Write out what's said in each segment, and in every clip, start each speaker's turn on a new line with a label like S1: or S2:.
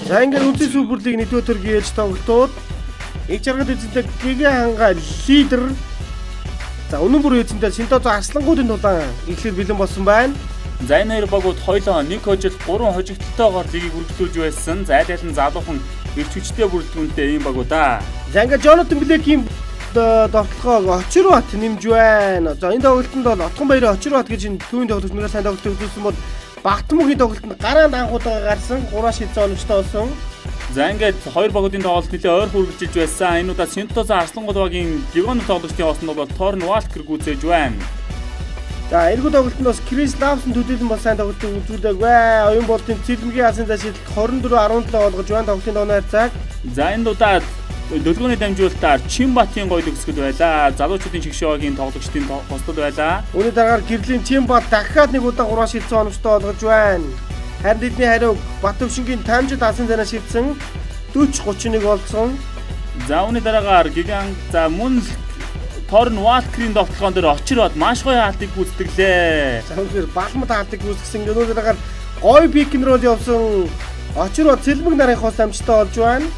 S1: За ингээд үндэс Суперлиг нэгдүгээр төргийн ээлж тоглолтууд их жаргал эзэнтэй Гига ханга лидер. За өнөө бүр эзэнтэй Синтозо Арслангуудын тулаан эхлээд бэлэн болсон байна.
S2: За энэ хоёр багууд хоёулаа нэг хожил 3 хожигдолтойгоор лигийг үргэлжлүүлж байсан. Зайлал нь залуухан эрч хүчтэй бүрэлдэхүүнтэй ийм багуу да.
S1: За ингээд Jonathan Blake-ийн довтлогоог Очирбат нэмж байна. За энэ тоглолтод бол Отгонбаяр Очирбат гэж энэ төвийн тоглогчноор сайн тоглолт үзүүлсэн бол Багтмөгийн тоглолтод гараанд анхудаага гарсан 3 шидсэн оновчтой болсон.
S2: За ингээд хоёр багуудын тоглолт нэлээ ойр хүргэлжилж байсан. Энэ удаа Синтозо Арслангууд багийн Гигоны тоглогчдын осонд бол Торн Валкер гүйцээж байна.
S1: За энэхүү тоглолтод бас Крис Лавсон төдийлөн бол сайн тоглолтыг үзүүлээгвэ. Оюун болтын цэлмгийн алсын зашилт 24-17 болгож байна тоглолтын доноор цаг. За
S2: энэ удаа Дөлгөөний дамжуулалтаар Чимбатын гол өгсгөл байлаа. Залуучуудын чигшөөгийн тоглогчдын хостод байлаа.
S1: Үүний дараагаар гэрлийн Чимбат дахиад нэг удаа 3 шидсэн оновчтой болгож байна. Харин тэдний хариуг Батөвшингийн таймжид алсын занаа шидсэн 40-31 болсон.
S2: За үүний дараагаар Гиган за мөн Торн Валкерийн довтлогоон дээр очироод маш гоё хаалтыг гүйцэтгэлээ.
S1: За үнээр балмад хаалтыг гүйцэтгсэн. Үүний дараагаар гоё пик н рол явсан очироод цэлмэг нарын хос амжтай болж байна.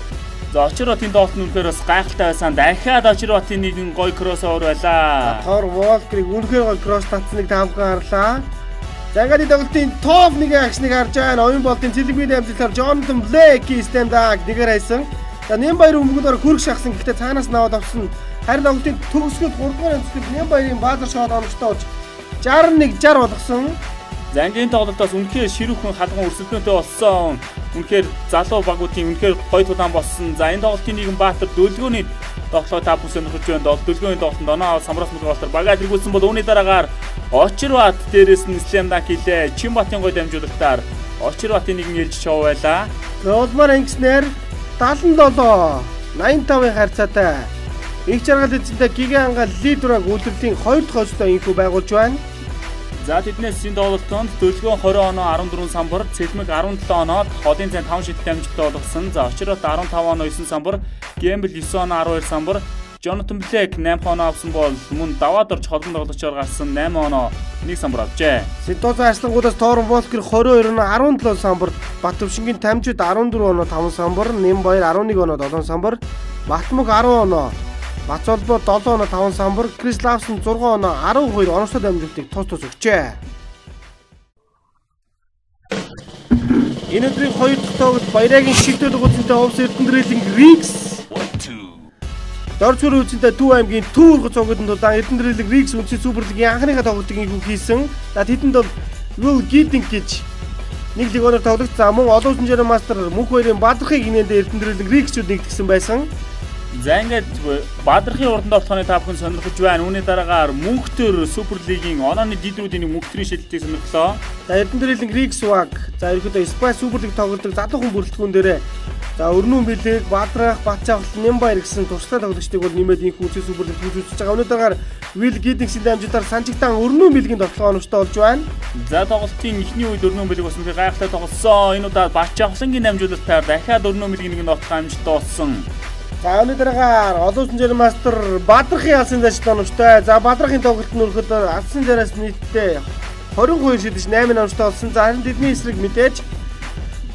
S2: За Очирбатын тоглолт нь үнэхээр бас гайхалтай байсан. Дахиад Очирбатын нэгэн гоё кроссовер байлаа.
S1: Тор Валкерийг үнэхээр гоё кросс татсныг таамхан харлаа. За ингээд тоглолтын топ 1 акшныг харж байна. Оюун болтын цэлмгийн дамжуулалтаар Jonathan Blake stand-up нэгээр хайсан. За Нэмбаяр өмнөдөр хөрг шахсан гэхдээ цаанаас наваад авсан. Харин тоглолтын төгсгөл 3 дугаар амжилтыг Нэмбаярын баазар шот оновчтой болж 61-60 болгосон.
S2: За ингээд тоглолтоос үнэхээр ширүүхэн халуун өрсөлдөөнтэй болсон. Үнэхээр залуу багуудын үнэхээр гоё тулаан болсон. За энэ тоглолтын нэгэн Баатар Дөлгөөний тоглолтоо та бүхэн сонирхож байна. Дөлгөөний тоглолтод оноо самраас мөлгөөсөр багаа тэргүүлсэн бол үүний дараагаар Очирбат дээрээс нь Slam Dunk хийлээ. Чимбатын гоё дамжуулалтаар Очирбатын нэгэн ээлж шоу байлаа.
S1: Олмар ангиснаар 77-85-ын харьцаатай их жаргал эзэнтэй Гига ханга лидераг үйлдвэрлэлийн 2 дахь хожлоо инхүү байгуулж байна.
S2: За тэднээс энэ тоглолтод Дөлгөөн 20 оноо 14 самбар, Цэлмэг 17 оноод Хотын цайн 5 шидэлтэй амжилттай болгосон. За Очирбат 15 оноо 9 самбар, Гэмбл 9 оноо 12 самбар, Jonathan Blake 8 оноо авсан бол мөн даваад орж холбон тоглогчоор гарсан 8 оноо 1 самбар авчээ.
S1: Синтозо Арслангуудаас Торн Валкер 22 оноо 17 самбар, Батөвшингийн Тамжид 14 оноо 5 самбар, Нэмбаяр 11 оноо 7 самбар, Батмөг 10 оноо Бацолбоо 7 оноо 5 самбар, Крис Лавсон 6 оноо 12 оновчтой дамжуултыг тус өгчээ. Энэ өдрийн 2 дахь тоглолт Баярагийн шигдэл үзэнтэй Овс Эрдэнэтрлийн Рикс. Доржгүй үзэнтэй Төв аймгийн Төв ургац цогцолтын тулаан Эрдэнэтрлийн Рикс үндэсний Суперлигийн анхныхаа тоглолтыг хийсэн. За тэдэнд бол Will Gidding гэж нэг лигоноор тоглогч. За мөн олон улсын жирийн мастер Мөнх хоёрын Бадрахыг инээдээ Эрдэнэтрлийн Риксүүд нэгтгэсэн байсан.
S2: За ингээд Бадрахын урданд орохны та бүхэн сонирхож байна. Үүний дараагаар Мөнхтөр Суперлигийн онооны дийдрүүдийн Мөнхтрийн шилжилтийг сонирхлоо. За
S1: Эрдэнэтрлийн Рикс баг. За ерөнхийдөө Спайс Суперлиг тоглодог залуухан бүрэлдэхүүн дээрээ за Өрнүүн Бэлэг, Бадрах, Батчаавал, Нэмбаяр гэсэн туршлагатай тоглогчдыг бол нэмээд инх үндэсний Суперлиг үзүүлж байгаа. Үүний дараагаар Will Gidding-ийн дамжуулалтаар Санжигтаан Өрнүүн Бэлгийн тоглолтоо оновчтой болж байна. За тоглолтын эхний үед Өрнүүн Бэлэг бас нэг гайхалтай тоглосон. Энэ удаа Батчаавалгийн дамжуулалтаар дахиад Өрнүүн Бэлгийн нэгэн тоглолт амжилттай болсон. За өнөөдөр дараагаар олон улсын жирийн мастер Бадрахын алсын зашилт оновчтой. За Бадрахын тоглолт нь өрхөд алсын зайраас нийтдээ 22 шидэж 8 оновчтой болсон. За харин тэдний эсрэг мэдээж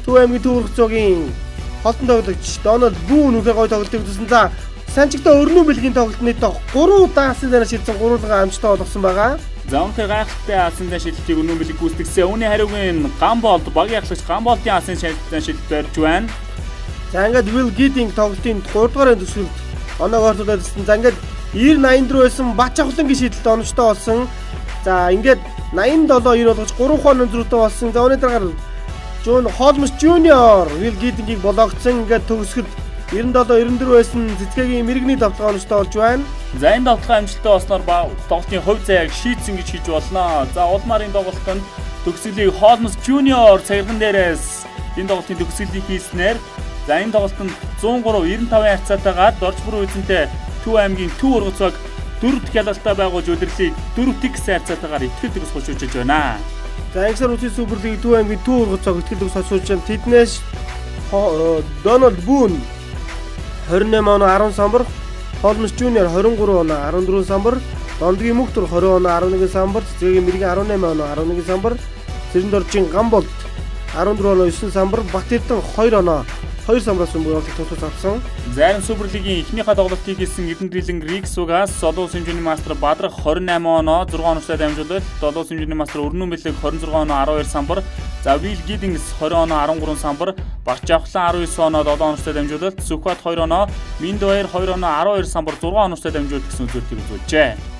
S1: Төв аймгийн Төв ургац цогийн холтон тоглогч Donald Boone үнэхээр гоё тоглолтыг үзүүлсэн. За Санжигтай Өрнүүн Бэлгийн тоглолт нийтдээ 3 удаа алсын зайраас шидсэн 3 удаа амжилттай болгосон байгаа. За өнөөдөр гайхалтай алсын зай шилжилтийг Өрнүүн Бэлэг гүйцэтгсэн. Үүний хариугийн Гамболд багийн ахлагч Гамболдын алсын шилжилт барьж байна. За ингээд Will Gidding тоглолтын 3 дугаар төсөлд оноог ортуулсан. За ингээд 90-84 байсан Бачавлангийн шийдэлт оновчтой болсон. За ингээд 87-90 болгож 3 хон өндрөөтэй болсон. За үүний дараагаар John Holmes Jr. Will Gidding-ийг бологдсон. Ингээд төгсгөл 97-94 байсан цэцгээгийн мэрэгний давталгаа оновчтой болж байна. За энэ давталгаа амжилттай болсноор тоглолтын хувь заяаг шийдсэн гэж хэлж болно. За улмарын тоглолтод төгсгөлийг Holmes Jr. цагирган дээрээс энэ тоглолтын төгсгөлийг хийснээр за энэ тоглолтод 103-95 харьцаатайгаар Доржбор үзэнтэй Төв аймгийн Төв ургац цог 4 дахь ялалтай байгуулж удирлыг 4-1 харьцаатайгаар итгэл төгс хожуулж байна. За Англи улсын Суперлиг Төв аймгийн Төв ургац цог итгэл төгс хожуулж байна. Тэднээс Donald Boone 28 оноо 10 самбар, Holmes Jr 23 оноо 14 самбар, Дондгийн Мөнхтөр 20 оноо 11 самбар, Цэцгийн Мэргийн 18 оноо 11 самбар, Цэрэндоржийн Гамболд 14 оноо 9 самбар, Бат Эрдэнэ 2 оноо 2 самбараас буюу тусгаж авсан.
S2: Зарим Суперлигийн эхнийхээ тоглолтыг хийсэн Эрдэнэтрийн Риксугаас 7 ус хэмжээний мастер Бадрах 28 оноо 6 оноостой дамжуулаад 7 ус хэмжээний мастер Өрнөн Бэлэг 26 оноо 12 самбар, за Вил Гидингс 20 оноо 13 самбар, Багч Авхлан 19 оноо 7 оноостой дамжуулаад Сүхбат 2 оноо, Миндвайр 2 оноо 12 самбар 6 оноостой дамжуулт гэсэн үзүүлэлтийг үзүүлжээ.